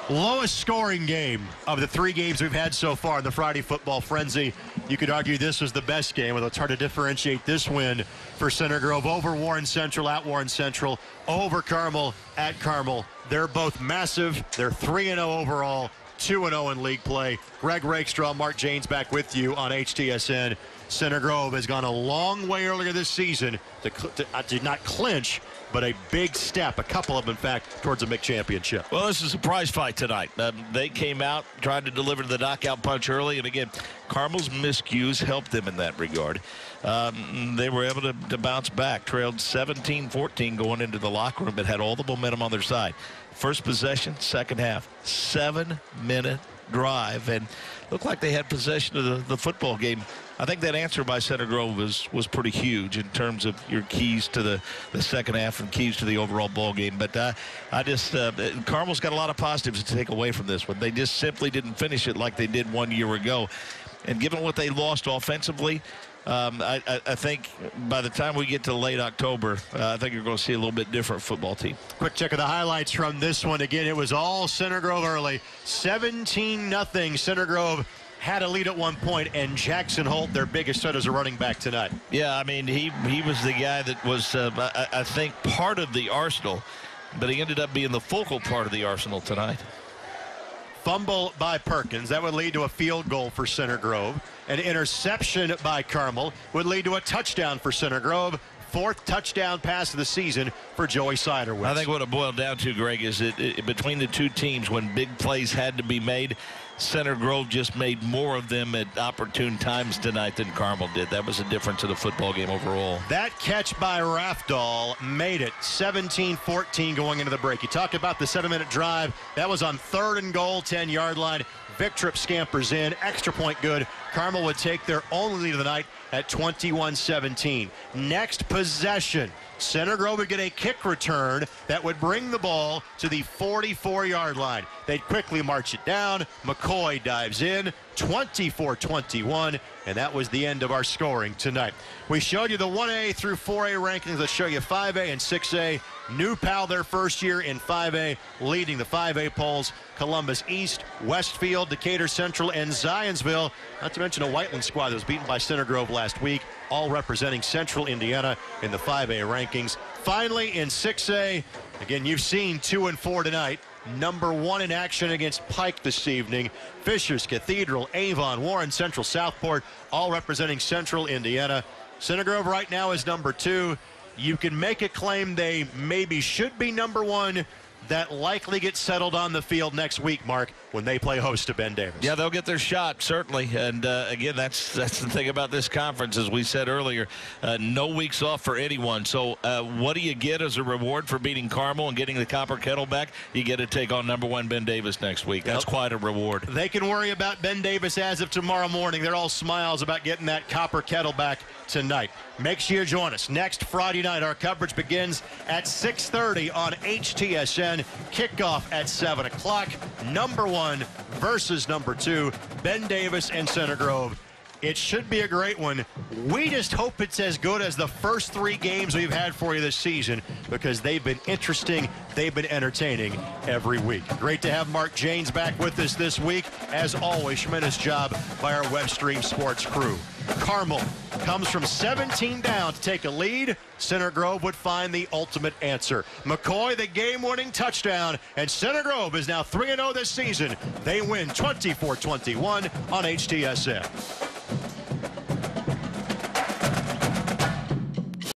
Lowest scoring game of the 3 games we've had so far in the Friday Football Frenzy. You could argue this was the best game, although it's hard to differentiate this win for Center Grove over Warren Central at Warren Central, over Carmel at Carmel. They're both massive. They're 3-0 overall, 2-0 in league play. Greg Rakestraw, Mark Janes back with you on HTSN. Center Grove has gone a long way earlier this season to not clinch, but a big step, a couple of them, in fact, towards a MIC championship. Well, this is a prize fight tonight. They came out, tried to deliver the knockout punch early, and again, Carmel's miscues helped them in that regard. They were able to bounce back, trailed 17-14 going into the locker room, but had all the momentum on their side. First possession, second half, 7-minute drive, and looked like they had possession of the football game. I think that answer by Center Grove was pretty huge in terms of your keys to the second half and keys to the overall ball game. But Carmel's got a lot of positives to take away from this one. They just simply didn't finish it like they did 1 year ago. And given what they lost offensively, I think by the time we get to late October, I think you're going to see a little bit different football team. Quick check of the highlights from this one. Again, it was all Center Grove early. 17-0. Center Grove had a lead at one point, and Jackson Holt, their biggest threat as a running back tonight. Yeah, I mean, he was the guy that was, I think, part of the arsenal, but he ended up being the focal part of the arsenal tonight. Fumble by Perkins. That would lead to a field goal for Center Grove. An interception by Carmel would lead to a touchdown for Center Grove. 4th touchdown pass of the season for Joey Siderwitz. I think what it boiled down to, Greg, is between the two teams, when big plays had to be made, Center Grove just made more of them at opportune times tonight than Carmel did. That was the difference in the football game overall. That catch by Rafdahl made it 17-14 going into the break. You talk about the 7-minute drive. That was on 3rd and goal, 10-yard line. Victrip scampers in. Extra point good. Carmel would take their only lead of the night at 21-17. Next possession, Center Grove would get a kick return that would bring the ball to the 44-yard line. They'd quickly march it down. McCoy dives in, 24-21, and that was the end of our scoring tonight. We showed you the 1A through 4A rankings. Let's show you 5A and 6A. New Pal their first year in 5A, leading the 5A polls. Columbus East, Westfield, Decatur Central, and Zionsville. Not to mention a Whiteland squad that was beaten by Center Grove last week, all representing Central Indiana in the 5A rankings. Finally, in 6A, again, you've seen 2 and 4 tonight. Number 1 in action against Pike this evening. Fishers, Cathedral, Avon, Warren Central, Southport, all representing Central Indiana. Center Grove right now is number 2. You can make a claim they maybe should be number 1. That likely gets settled on the field next week, Mark, when they play host to Ben Davis. Yeah, they'll get their shot, certainly. And, again, that's the thing about this conference, as we said earlier, no weeks off for anyone. So what do you get as a reward for beating Carmel and getting the Copper Kettle back? You get to take on number 1 Ben Davis next week. That's quite a reward. They can worry about Ben Davis as of tomorrow morning. They're all smiles about getting that Copper Kettle back tonight. Make sure you join us next Friday night. Our coverage begins at 6:30 on HTSN. Kickoff at 7 o'clock. Number 1 versus number 2. Ben Davis and Center Grove. It should be a great one. We just hope it's as good as the first 3 games we've had for you this season, because they've been interesting, they've been entertaining every week. Great to have Mark Janes back with us this week. As always, tremendous job by our Webstream Sports crew. Carmel comes from 17 down to take a lead. Center Grove would find the ultimate answer. McCoy, the game-winning touchdown, and Center Grove is now 3-0 this season. They win 24-21 on HTSN.